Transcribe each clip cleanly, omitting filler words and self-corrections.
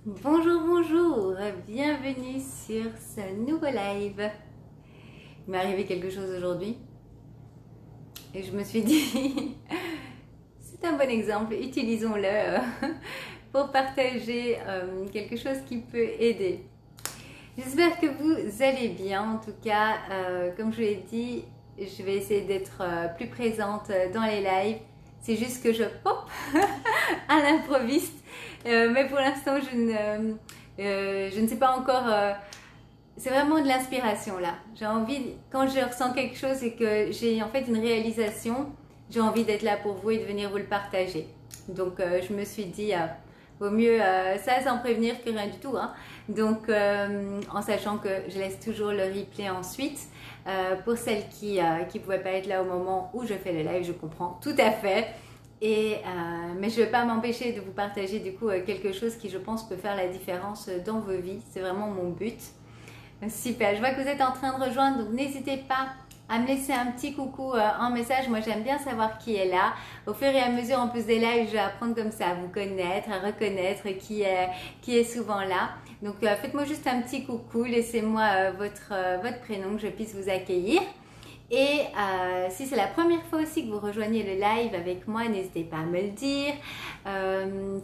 Bonjour, bonjour, bienvenue sur ce nouveau live. Il m'est arrivé quelque chose aujourd'hui et je me suis dit, c'est un bon exemple, utilisons-le pour partager quelque chose qui peut aider. J'espère que vous allez bien, en tout cas, comme je l'ai dit, je vais essayer d'être plus présente dans les lives. C'est juste que je pop à l'improviste. Mais pour l'instant, je ne sais pas encore. C'est vraiment de l'inspiration là. J'ai envie, quand je ressens quelque chose et que j'ai en fait une réalisation, j'ai envie d'être là pour vous et de venir vous le partager. Donc, je me suis dit, vaut mieux ça sans prévenir que rien du tout. Hein. Donc, en sachant que je laisse toujours le replay ensuite. Pour celles qui ne pouvaient pas être là au moment où je fais le live, je comprends tout à fait. Mais je ne vais pas m'empêcher de vous partager du coup quelque chose qui je pense peut faire la différence dans vos vies. C'est vraiment mon but. Super, je vois que vous êtes en train de rejoindre, donc n'hésitez pas à me laisser un petit coucou en message. Moi j'aime bien savoir qui est là. Au fur et à mesure en plus des lives, je vais apprendre comme ça à vous connaître, à reconnaître qui est souvent là. Donc faites-moi juste un petit coucou, laissez-moi votre prénom que je puisse vous accueillir. Et si c'est la première fois aussi que vous rejoignez le live avec moi, n'hésitez pas à me le dire.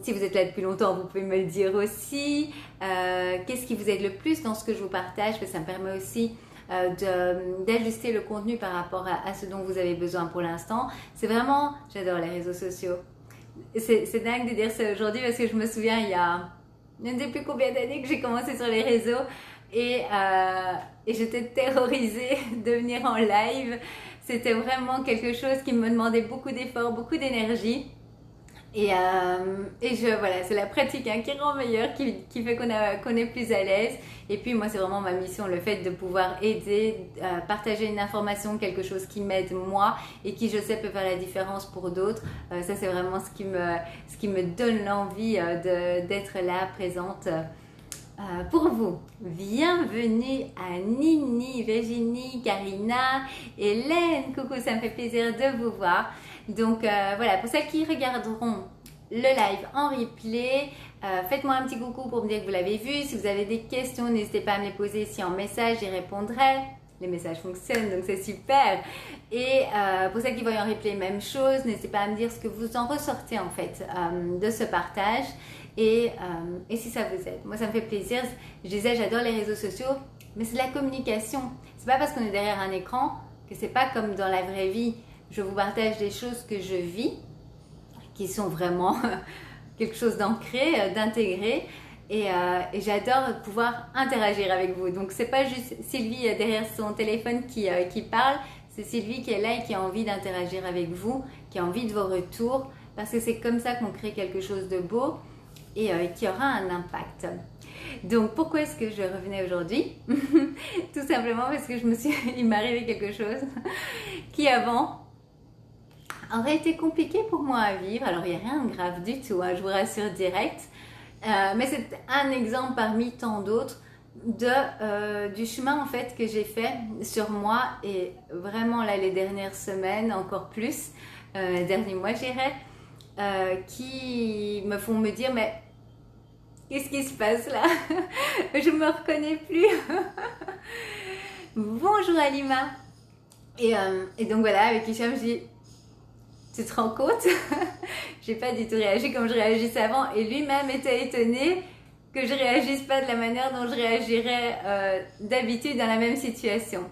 Si vous êtes là depuis longtemps, vous pouvez me le dire aussi. Qu'est-ce qui vous aide le plus dans ce que je vous partage? Ça me permet aussi d'ajuster le contenu par rapport à ce dont vous avez besoin pour l'instant. C'est vraiment, j'adore les réseaux sociaux. C'est dingue de dire ça aujourd'hui parce que je me souviens il y a je ne sais plus combien d'années que j'ai commencé sur les réseaux et j'étais terrorisée de venir en live. C'était vraiment quelque chose qui me demandait beaucoup d'efforts, beaucoup d'énergie. Voilà, c'est la pratique hein, qui rend meilleur, qui fait qu'on est plus à l'aise. Et puis moi, c'est vraiment ma mission, le fait de pouvoir aider, partager une information, quelque chose qui m'aide moi et qui je sais peut faire la différence pour d'autres. Ça, c'est vraiment ce qui me donne l'envie d'être là, présente. Pour vous, bienvenue à Nini, Virginie, Karina, Hélène, coucou, ça me fait plaisir de vous voir. Donc voilà, pour celles qui regarderont le live en replay, faites-moi un petit coucou pour me dire que vous l'avez vu. Si vous avez des questions, n'hésitez pas à me les poser ici en message, j'y répondrai. Les messages fonctionnent, donc c'est super. Et pour celles qui voient en replay, même chose, n'hésitez pas à me dire ce que vous en ressortez en fait de ce partage. Et si ça vous aide, moi ça me fait plaisir. Je disais, j'adore les réseaux sociaux, mais c'est de la communication. C'est pas parce qu'on est derrière un écran que c'est pas comme dans la vraie vie. Je vous partage des choses que je vis, qui sont vraiment quelque chose d'ancré, d'intégré. Et j'adore pouvoir interagir avec vous. Donc c'est pas juste Sylvie derrière son téléphone qui parle, c'est Sylvie qui est là et qui a envie d'interagir avec vous, qui a envie de vos retours, parce que c'est comme ça qu'on crée quelque chose de beau et qui aura un impact. Donc pourquoi est-ce que je revenais aujourd'hui? Tout simplement parce que il m'est arrivé quelque chose qui avant aurait été compliqué pour moi à vivre. Alors il n'y a rien de grave du tout, hein, je vous rassure direct. Mais c'est un exemple parmi tant d'autres du chemin en fait que j'ai fait sur moi et vraiment là les dernières semaines encore plus, les derniers mois j'irais, qui me font me dire mais qu'est-ce qui se passe là? Je me reconnais plus. Bonjour Alima. Et donc voilà, avec Hicham, je dis, tu te rends compte? J'ai pas du tout réagi comme je réagissais avant. Et lui-même était étonné que je réagisse pas de la manière dont je réagirais d'habitude dans la même situation.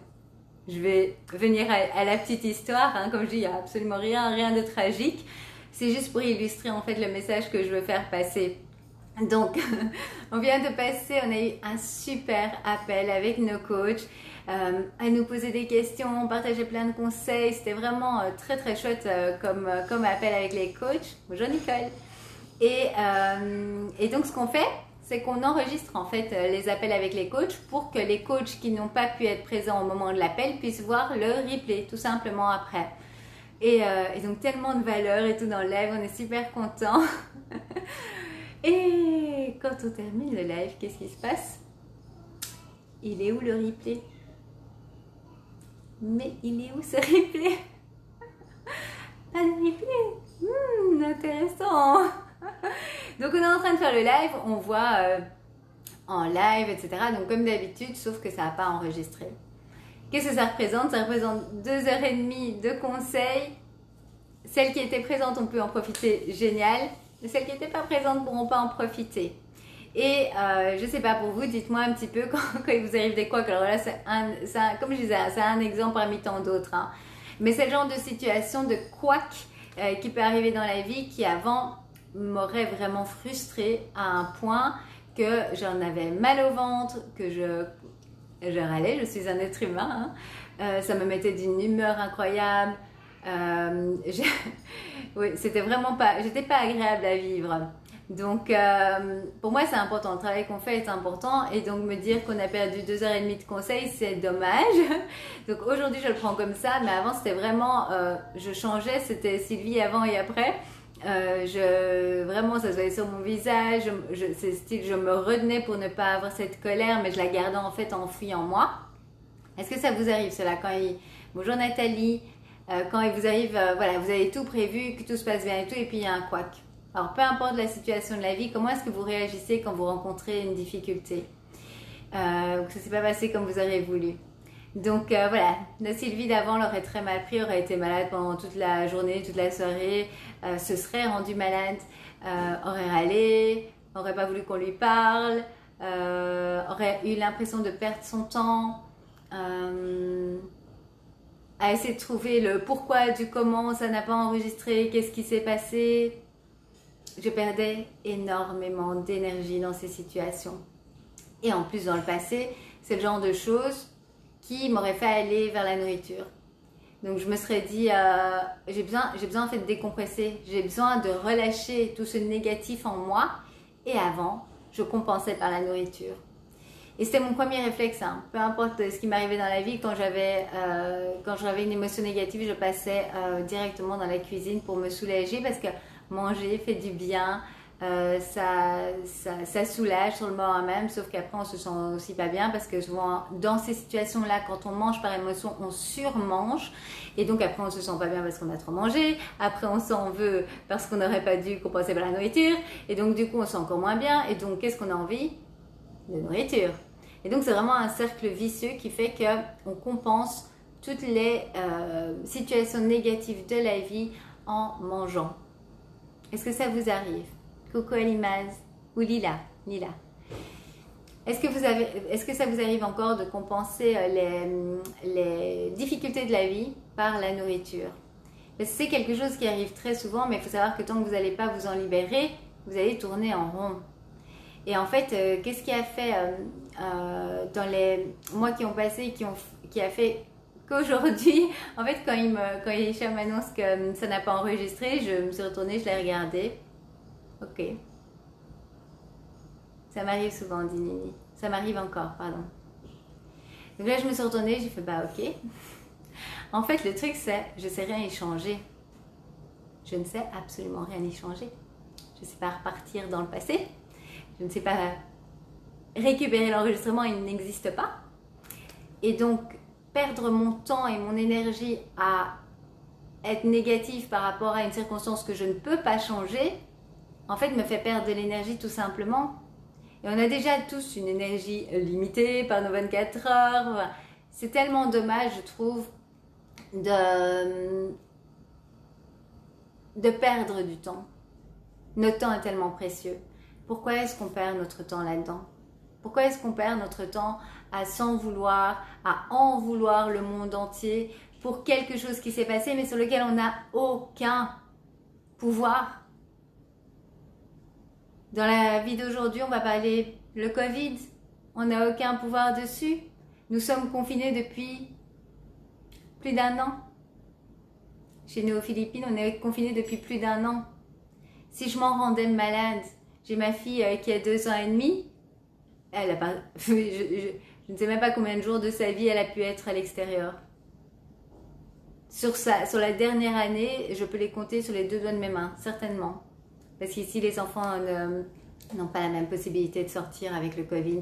Je vais venir à la petite histoire. Hein. Comme je dis, il n'y a absolument rien de tragique. C'est juste pour illustrer en fait le message que je veux faire passer. Donc, on vient de passer, on a eu un super appel avec nos coachs, à nous poser des questions, partager plein de conseils. C'était vraiment très très chouette comme appel avec les coachs. Bonjour Nicole. Et donc, ce qu'on fait, c'est qu'on enregistre en fait les appels avec les coachs pour que les coachs qui n'ont pas pu être présents au moment de l'appel puissent voir le replay tout simplement après. Et donc, tellement de valeur et tout dans le live, on est super contents. Et quand on termine le live, qu'est-ce qui se passe? Il est où le replay? Mais il est où ce replay? Pas de replay. Intéressant. Donc on est en train de faire le live, on voit en live, etc. Donc comme d'habitude, sauf que ça n'a pas enregistré. Qu'est-ce que ça représente? Ça représente 2h30 de conseils. Celles qui étaient présentes ont pu en profiter, génial. Celles qui n'étaient pas présentes ne pourront pas en profiter. Et je ne sais pas pour vous, dites-moi un petit peu quand il vous arrive des couacs. Alors là, comme je disais, c'est un exemple parmi tant d'autres. Hein. Mais c'est le genre de situation de couac qui peut arriver dans la vie qui avant m'aurait vraiment frustrée à un point que j'en avais mal au ventre, que je râlais, je suis un être humain. Hein. Ça me mettait d'une humeur incroyable. Oui, c'était vraiment pas, j'étais pas agréable à vivre. Donc, pour moi, c'est important. Le travail qu'on fait est important. Et donc, me dire qu'on a perdu 2h30 de conseils, c'est dommage. Donc, aujourd'hui, je le prends comme ça. Mais avant, c'était vraiment, je changeais. C'était Sylvie avant et après. Vraiment, ça se voyait sur mon visage. C'est style, je me retenais pour ne pas avoir cette colère, mais je la gardais en fait enfouie en moi. Est-ce que ça vous arrive, cela, bonjour Nathalie, quand il vous arrive, voilà, vous avez tout prévu, que tout se passe bien et tout, et puis il y a un couac. Alors, peu importe la situation de la vie, comment est-ce que vous réagissez quand vous rencontrez une difficulté ou que ça ne s'est pas passé comme vous auriez voulu? Donc voilà, la Sylvie d'avant l'aurait très mal pris, aurait été malade pendant toute la journée, toute la soirée, se serait rendue malade, aurait râlé, n'aurait pas voulu qu'on lui parle, aurait eu l'impression de perdre son temps, à essayer de trouver le pourquoi du comment, ça n'a pas enregistré, qu'est-ce qui s'est passé. Je perdais énormément d'énergie dans ces situations. Et en plus, dans le passé, c'est le genre de choses qui m'aurait fait aller vers la nourriture. Donc, je me serais dit, j'ai besoin en fait de décompresser. J'ai besoin de relâcher tout ce négatif en moi. Et avant, je compensais par la nourriture. Et c'était mon premier réflexe. Hein. Peu importe ce qui m'arrivait dans la vie, quand j'avais une émotion négative, je passais directement dans la cuisine pour me soulager parce que manger fait du bien, ça soulage sur le moment même, sauf qu'après on se sent aussi pas bien parce que souvent dans ces situations-là, quand on mange par émotion, on surmange et donc après on se sent pas bien parce qu'on a trop mangé, après on s'en veut parce qu'on n'aurait pas dû compenser par la nourriture et donc du coup on se sent encore moins bien et donc qu'est-ce qu'on a envie? De nourriture. Et donc c'est vraiment un cercle vicieux qui fait qu'on compense toutes les situations négatives de la vie en mangeant. Est-ce que ça vous arrive? Coucou Alimaz ou Lila. Est-ce que ça vous arrive encore de compenser les difficultés de la vie par la nourriture? C'est quelque chose qui arrive très souvent, mais il faut savoir que tant que vous n'allez pas vous en libérer, vous allez tourner en rond. Et en fait, qu'est-ce qui a fait dans les mois qui ont passé, qui a fait qu'aujourd'hui, en fait, quand Hicham m'annonce que ça n'a pas enregistré, je me suis retournée, je l'ai regardé. Ok. Ça m'arrive souvent, dit Nini. Ça m'arrive encore, pardon. Donc là, je me suis retournée, j'ai fait bah ok. En fait, le truc, c'est je ne sais rien y changer. Je ne sais absolument rien y changer. Je ne sais pas repartir dans le passé. Je ne sais pas récupérer l'enregistrement, il n'existe pas. Et donc, perdre mon temps et mon énergie à être négatif par rapport à une circonstance que je ne peux pas changer, en fait, me fait perdre de l'énergie tout simplement. Et on a déjà tous une énergie limitée par nos 24 heures. C'est tellement dommage, je trouve, de perdre du temps. Notre temps est tellement précieux. Pourquoi est-ce qu'on perd notre temps là-dedans? Pourquoi est-ce qu'on perd notre temps à s'en vouloir, à en vouloir le monde entier pour quelque chose qui s'est passé mais sur lequel on n'a aucun pouvoir? Dans la vie d'aujourd'hui, on va parler le Covid. On n'a aucun pouvoir dessus. Nous sommes confinés depuis plus d'1 an. Chez nous aux Philippines, on est confinés depuis plus d'1 an. Si je m'en rendais malade, j'ai ma fille qui a 2 ans et demi. Elle a pas, je ne sais même pas combien de jours de sa vie elle a pu être à l'extérieur. Sur la dernière année, je peux les compter sur les 2 doigts de mes mains, certainement. Parce qu'ici, les enfants n'ont pas la même possibilité de sortir avec le Covid.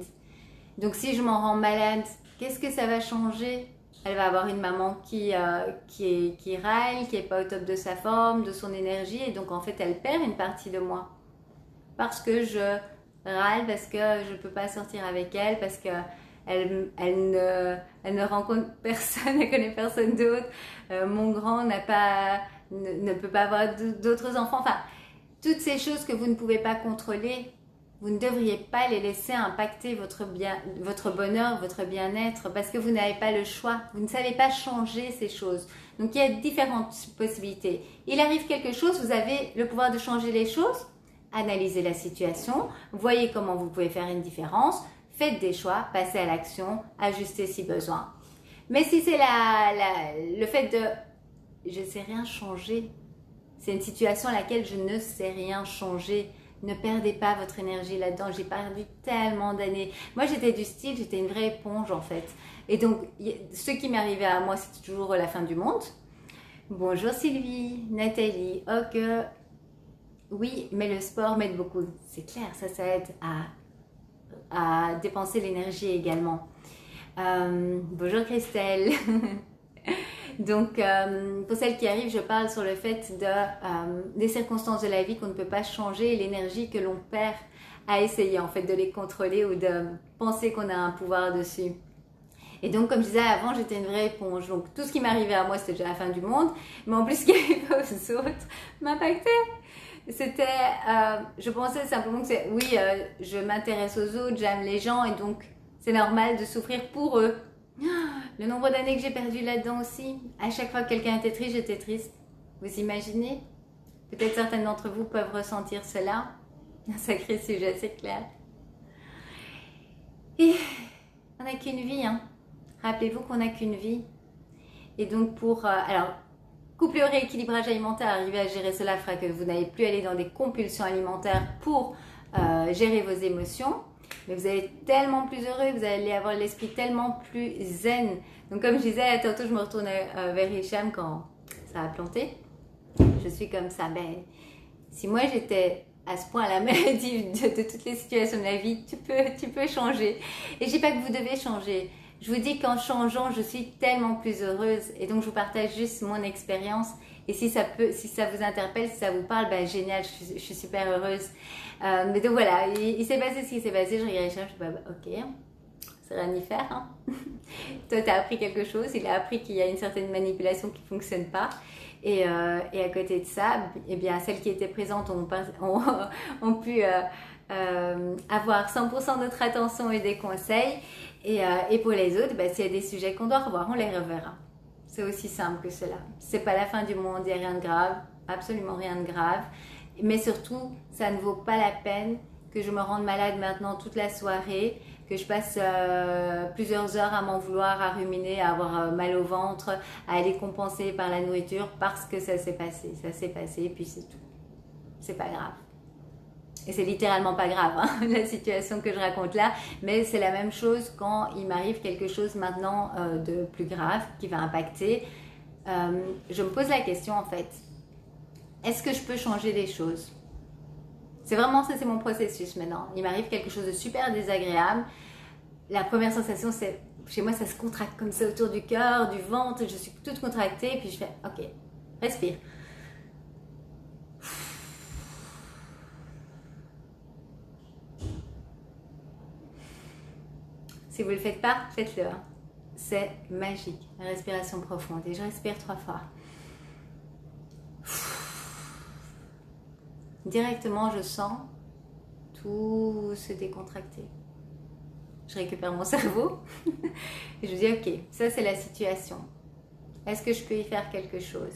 Donc, si je m'en rends malade, qu'est-ce que ça va changer? Elle va avoir une maman qui râle, qui n'est pas au top de sa forme, de son énergie. Et donc, en fait, elle perd une partie de moi. parce que je râle, parce que je ne peux pas sortir avec elle, parce que elle ne rencontre personne, elle connaît personne d'autre. Mon grand ne peut pas avoir d'autres enfants. Enfin, toutes ces choses que vous ne pouvez pas contrôler, vous ne devriez pas les laisser impacter votre bonheur, votre bien-être, parce que vous n'avez pas le choix. Vous ne savez pas changer ces choses. Donc, il y a différentes possibilités. Il arrive quelque chose, vous avez le pouvoir de changer les choses. Analysez la situation, voyez comment vous pouvez faire une différence, faites des choix, passez à l'action, ajustez si besoin. Mais si c'est le fait de « je ne sais rien changer », c'est une situation à laquelle je ne sais rien changer. Ne perdez pas votre énergie là-dedans. J'ai perdu tellement d'années. Moi, j'étais du style, j'étais une vraie éponge en fait. Et donc, ce qui m'arrivait à moi, c'était toujours la fin du monde. Bonjour Sylvie, Nathalie. Ok, oui, mais le sport m'aide beaucoup. C'est clair, ça aide à dépenser l'énergie également. Bonjour Christelle. Donc, pour celles qui arrivent, je parle sur le fait des circonstances de la vie qu'on ne peut pas changer et l'énergie que l'on perd à essayer en fait de les contrôler ou de penser qu'on a un pouvoir dessus. Et donc, comme je disais avant, j'étais une vraie éponge. Donc, tout ce qui m'arrivait à moi, c'était déjà la fin du monde. Mais en plus, ce qui arrivait aux autres m'impactait. C'était, je pensais simplement que je m'intéresse aux autres, j'aime les gens et donc c'est normal de souffrir pour eux. Le nombre d'années que j'ai perdu là-dedans aussi. À chaque fois que quelqu'un était triste, j'étais triste. Vous imaginez? Peut-être certaines d'entre vous peuvent ressentir cela. Un sacré sujet, c'est clair. Et on n'a qu'une vie, hein. Rappelez-vous qu'on n'a qu'une vie. Et donc alors, couple au rééquilibrage alimentaire, arriver à gérer cela fera que vous n'allez plus aller dans des compulsions alimentaires pour gérer vos émotions. Mais vous allez être tellement plus heureux, vous allez avoir l'esprit tellement plus zen. Donc comme je disais, tantôt je me retournais vers Hicham quand ça a planté. Je suis comme ça. Ben, si moi j'étais à ce point à la maladie de toutes les situations de la vie, tu peux changer. Et je dis pas que vous devez changer. Je vous dis qu'en changeant, je suis tellement plus heureuse. Et donc je vous partage juste mon expérience. Et si ça vous interpelle, si ça vous parle, ben génial, je suis super heureuse. Mais donc voilà, il s'est passé ce qui s'est passé. Je regarde Hicham, je dis ok, c'est rien à y faire. Hein. Toi, tu as appris quelque chose. Il a appris qu'il y a une certaine manipulation qui ne fonctionne pas. Et à côté de ça, eh bien, celles qui étaient présentes ont pu avoir 100% de notre attention et des conseils. Et pour les autres, ben, s'il y a des sujets qu'on doit revoir, on les reverra. C'est aussi simple que cela. C'est pas la fin du monde, il n'y a rien de grave, absolument rien de grave. Mais surtout, ça ne vaut pas la peine que je me rende malade maintenant toute la soirée, que je passe plusieurs heures à m'en vouloir, à ruminer, à avoir mal au ventre, à aller compenser par la nourriture parce que ça s'est passé. Ça s'est passé et puis c'est tout. C'est pas grave. Et c'est littéralement pas grave, hein, la situation que je raconte là, mais c'est la même chose quand il m'arrive quelque chose maintenant de plus grave qui va impacter. Je me pose la question en fait, est-ce que je peux changer les choses? C'est vraiment ça, c'est mon processus maintenant. Il m'arrive quelque chose de super désagréable. La première sensation, c'est, chez moi, ça se contracte comme ça autour du cœur, du ventre, je suis toute contractée, puis je fais, ok, respire. Si vous ne le faites pas, faites-le. C'est magique, la respiration profonde. Et je respire 3 fois. Directement, je sens tout se décontracter. Je récupère mon cerveau et je dis ok, ça c'est la situation. Est-ce que je peux y faire quelque chose?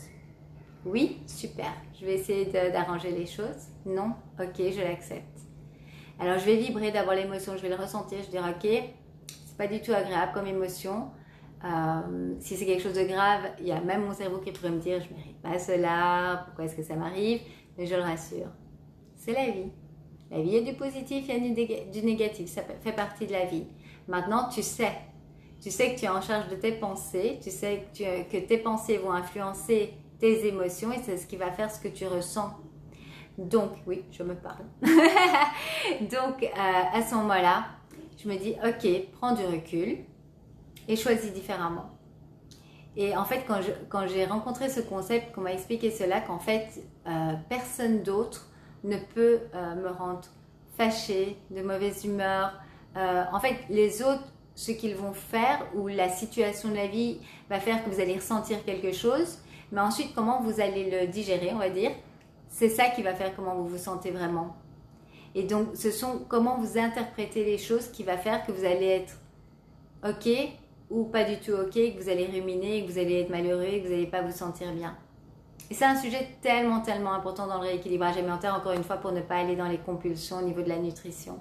Oui, super. Je vais essayer d'arranger les choses. Non, ok, je l'accepte. Alors je vais vibrer d'abord l'émotion, je vais le ressentir, je vais dire ok, c'est pas du tout agréable comme émotion. Si c'est quelque chose de grave, il y a même mon cerveau qui pourrait me dire je ne mérite pas cela, pourquoi est-ce que ça m'arrive? Mais je le rassure, c'est la vie. La vie, il y a du positif, il y a du négatif, ça fait partie de la vie. Maintenant, tu sais que tu es en charge de tes pensées, tu sais que tes pensées vont influencer tes émotions et c'est ce qui va faire ce que tu ressens. Donc, oui, je me parle. Donc, à ce moment-là, je me dis, ok, prends du recul et choisis différemment. Et en fait, quand j'ai rencontré ce concept, qu'on m'a expliqué cela, qu'en fait, personne d'autre ne peut me rendre fâchée, de mauvaise humeur. En fait, les autres, ce qu'ils vont faire ou la situation de la vie va faire que vous allez ressentir quelque chose. Mais ensuite, comment vous allez le digérer, on va dire, c'est ça qui va faire comment vous vous sentez vraiment. Et donc, ce sont comment vous interprétez les choses qui va faire que vous allez être OK ou pas du tout OK, que vous allez ruminer, que vous allez être malheureux et que vous n'allez pas vous sentir bien. Et c'est un sujet tellement, tellement important dans le rééquilibrage alimentaire, encore une fois, pour ne pas aller dans les compulsions au niveau de la nutrition.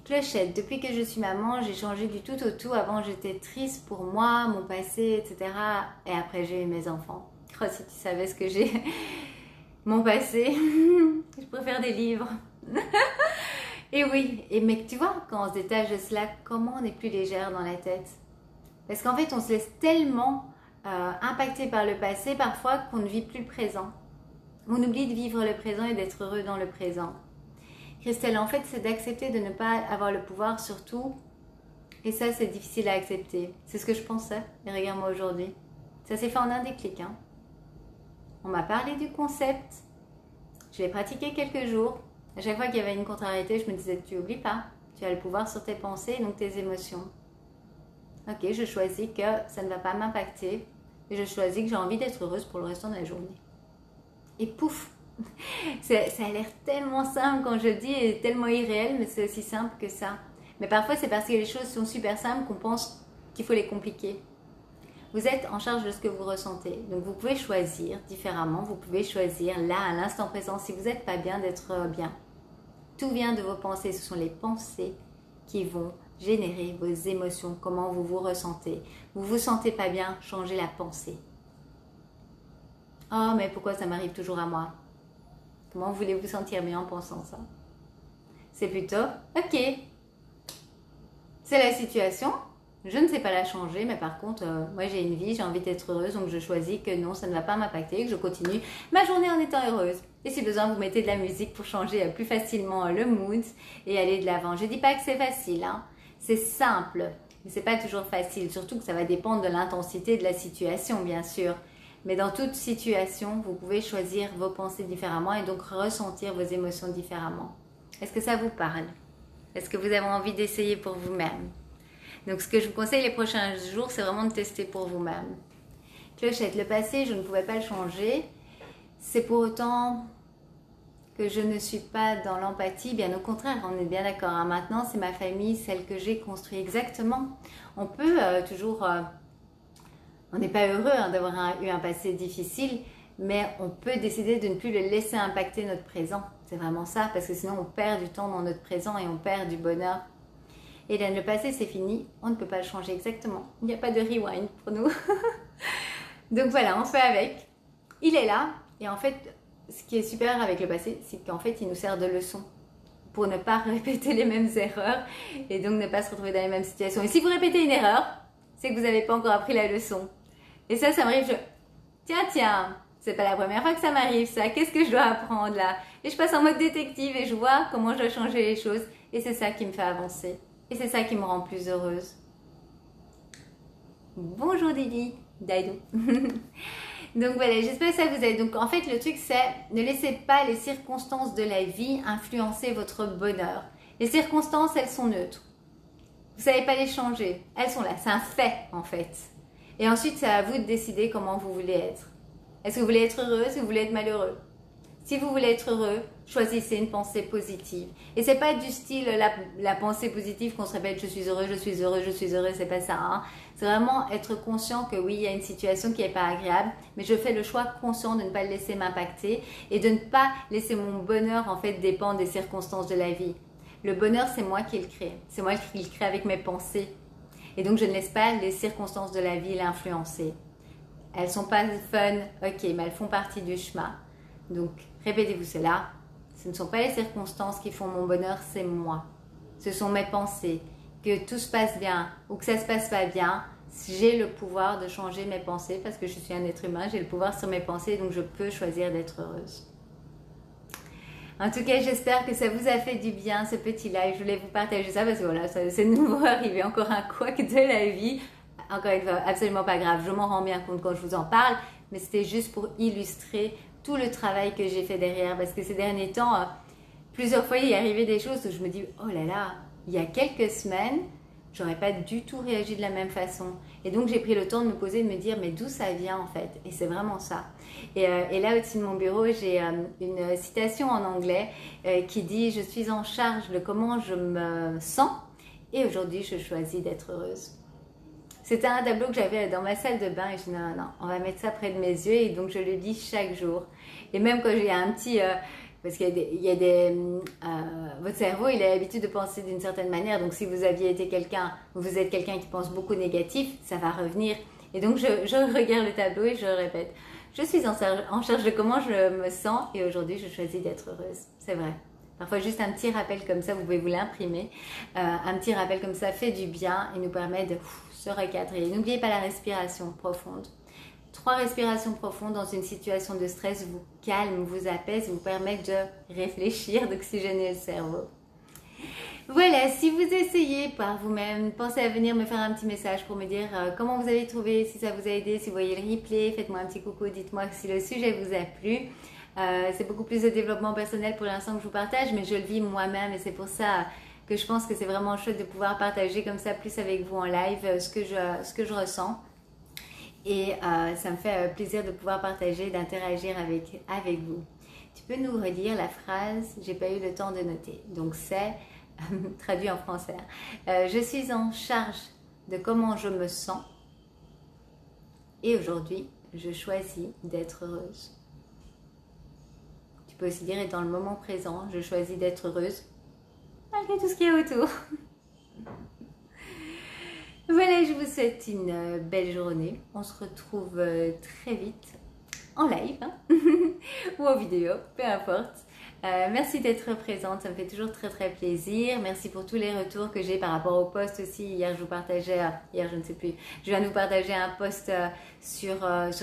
Clochette, depuis que je suis maman, j'ai changé du tout au tout. Avant, j'étais triste pour moi, mon passé, etc. Et après, j'ai eu mes enfants. Oh, si tu savais ce que j'ai... Mon passé, je préfère des livres. Et oui, mais tu vois, quand on se détache de cela, comment on est plus légère dans la tête? Parce qu'en fait, on se laisse tellement impacter par le passé parfois qu'on ne vit plus le présent. On oublie de vivre le présent et d'être heureux dans le présent. Christelle, en fait, c'est d'accepter de ne pas avoir le pouvoir sur tout. Et ça, c'est difficile à accepter. C'est ce que je pensais. Et regarde-moi aujourd'hui. Ça s'est fait en un déclic, hein. On m'a parlé du concept, je l'ai pratiqué quelques jours. À chaque fois qu'il y avait une contrariété, je me disais, tu n'oublies pas, tu as le pouvoir sur tes pensées et donc tes émotions. Ok, je choisis que ça ne va pas m'impacter et je choisis que j'ai envie d'être heureuse pour le restant de la journée. Et pouf, ça a l'air tellement simple quand je le dis et tellement irréel, mais c'est aussi simple que ça. Mais parfois, c'est parce que les choses sont super simples qu'on pense qu'il faut les compliquer. Vous êtes en charge de ce que vous ressentez. Donc, vous pouvez choisir différemment. Vous pouvez choisir là, à l'instant présent, si vous n'êtes pas bien, d'être bien. Tout vient de vos pensées. Ce sont les pensées qui vont générer vos émotions, comment vous vous ressentez. Vous ne vous sentez pas bien, changez la pensée. Oh, mais pourquoi ça m'arrive toujours à moi? Comment voulez-vous vous sentir bien en pensant ça? C'est plutôt, ok, c'est la situation. Je ne sais pas la changer, mais par contre, moi j'ai une vie, j'ai envie d'être heureuse, donc je choisis que non, ça ne va pas m'impacter, que je continue ma journée en étant heureuse. Et si besoin, vous mettez de la musique pour changer plus facilement le mood et aller de l'avant. Je ne dis pas que c'est facile, hein. C'est simple, mais ce n'est pas toujours facile, surtout que ça va dépendre de l'intensité de la situation, bien sûr. Mais dans toute situation, vous pouvez choisir vos pensées différemment et donc ressentir vos émotions différemment. Est-ce que ça vous parle? Est-ce que vous avez envie d'essayer pour vous-même? Donc, ce que je vous conseille les prochains jours, c'est vraiment de tester pour vous-même. Clochette, le passé, je ne pouvais pas le changer. C'est pour autant que je ne suis pas dans l'empathie. Bien au contraire, on est bien d'accord. Hein. Maintenant, c'est ma famille, celle que j'ai construite exactement. On peut toujours... on n'est pas heureux hein, d'avoir eu un passé difficile, mais on peut décider de ne plus le laisser impacter notre présent. C'est vraiment ça, parce que sinon, on perd du temps dans notre présent et on perd du bonheur. Hélène, le passé c'est fini, on ne peut pas le changer exactement. Il n'y a pas de rewind pour nous. Donc voilà, on fait avec. Il est là. Et en fait, ce qui est super avec le passé, c'est qu'en fait, il nous sert de leçon pour ne pas répéter les mêmes erreurs et donc ne pas se retrouver dans les mêmes situations. Et si vous répétez une erreur, c'est que vous n'avez pas encore appris la leçon. Et ça m'arrive, tiens, c'est pas la première fois que ça m'arrive ça, qu'est-ce que je dois apprendre là? Et je passe en mode détective et je vois comment je dois changer les choses et c'est ça qui me fait avancer. Et c'est ça qui me rend plus heureuse. Bonjour Didi, Daidou. Donc voilà, j'espère que ça vous aide. Donc en fait, le truc c'est, ne laissez pas les circonstances de la vie influencer votre bonheur. Les circonstances, elles sont neutres. Vous ne savez pas les changer. Elles sont là, c'est un fait en fait. Et ensuite, c'est à vous de décider comment vous voulez être. Est-ce que vous voulez être heureux? Est-ce que vous voulez être malheureux? Si vous voulez être heureux, choisissez une pensée positive. Et c'est pas du style la pensée positive qu'on se répète je suis heureux, je suis heureux, je suis heureux, c'est pas ça. Hein. C'est vraiment être conscient que oui, il y a une situation qui n'est pas agréable, mais je fais le choix conscient de ne pas le laisser m'impacter et de ne pas laisser mon bonheur en fait dépendre des circonstances de la vie. Le bonheur, c'est moi qui le crée. C'est moi qui le crée avec mes pensées. Et donc, je ne laisse pas les circonstances de la vie l'influencer. Elles sont pas fun, ok, mais elles font partie du chemin. Donc, répétez-vous cela. Ce ne sont pas les circonstances qui font mon bonheur, c'est moi. Ce sont mes pensées. Que tout se passe bien ou que ça se passe pas bien, j'ai le pouvoir de changer mes pensées parce que je suis un être humain, j'ai le pouvoir sur mes pensées, donc je peux choisir d'être heureuse. En tout cas, j'espère que ça vous a fait du bien, ce petit live. Je voulais vous partager ça parce que voilà, c'est nouveau arrivé. Encore un couac de la vie. Encore une fois, absolument pas grave. Je m'en rends bien compte quand je vous en parle, mais c'était juste pour illustrer tout le travail que j'ai fait derrière. Parce que ces derniers temps, plusieurs fois, il est arrivé des choses où je me dis, oh là là, il y a quelques semaines, j'aurais pas du tout réagi de la même façon. Et donc, j'ai pris le temps de me poser et de me dire, mais d'où ça vient en fait? Et c'est vraiment ça. Et là, au-dessus de mon bureau, j'ai une citation en anglais qui dit, je suis en charge de comment je me sens et aujourd'hui, je choisis d'être heureuse. C'était un tableau que j'avais dans ma salle de bain et je dis non, non, on va mettre ça près de mes yeux et donc je le dis chaque jour. Et même quand j'ai un petit... parce qu'il y a des votre cerveau, il a l'habitude de penser d'une certaine manière. Donc si vous aviez été quelqu'un, vous êtes quelqu'un qui pense beaucoup négatif, ça va revenir. Et donc je regarde le tableau et je répète. Je suis en charge de comment je me sens et aujourd'hui je choisis d'être heureuse. C'est vrai. Parfois juste un petit rappel comme ça, vous pouvez vous l'imprimer. Un petit rappel comme ça fait du bien et nous permet de se recadrer. N'oubliez pas la respiration profonde. 3 respirations profondes dans une situation de stress vous calment, vous apaisent, vous permettent de réfléchir, d'oxygéner le cerveau. Voilà, si vous essayez par vous-même, pensez à venir me faire un petit message pour me dire comment vous avez trouvé, si ça vous a aidé, si vous voyez le replay, faites-moi un petit coucou, dites-moi si le sujet vous a plu. C'est beaucoup plus de développement personnel pour l'instant que je vous partage, mais je le vis moi-même et c'est pour ça que je pense que c'est vraiment chouette de pouvoir partager comme ça plus avec vous en live ce que je ressens. Et ça me fait plaisir de pouvoir partager, d'interagir avec vous. Tu peux nous redire la phrase, j'ai pas eu le temps de noter. Donc c'est, traduit en français, je suis en charge de comment je me sens et aujourd'hui, je choisis d'être heureuse. Tu peux aussi dire, et dans le moment présent, je choisis d'être heureuse malgré tout ce qu'il y a autour. Voilà, je vous souhaite une belle journée. On se retrouve très vite en live hein ou en vidéo, peu importe. Merci d'être présente, ça me fait toujours très très plaisir. Merci pour tous les retours que j'ai par rapport au post aussi. Hier, je vous partageais, hier je ne sais plus, je viens de vous partager un post sur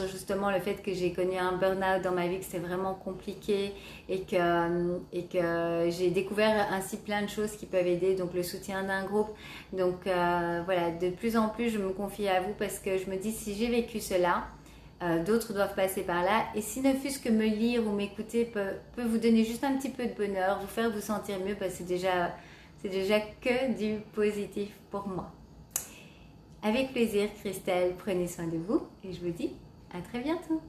justement le fait que j'ai connu un burn-out dans ma vie, que c'est vraiment compliqué et que j'ai découvert ainsi plein de choses qui peuvent aider, donc le soutien d'un groupe. Donc voilà, de plus en plus je me confie à vous parce que je me dis si j'ai vécu cela, d'autres doivent passer par là et si ne fût-ce que me lire ou m'écouter peut vous donner juste un petit peu de bonheur, vous faire vous sentir mieux, parce que c'est déjà que du positif pour moi. Avec plaisir Christelle, prenez soin de vous et je vous dis à très bientôt.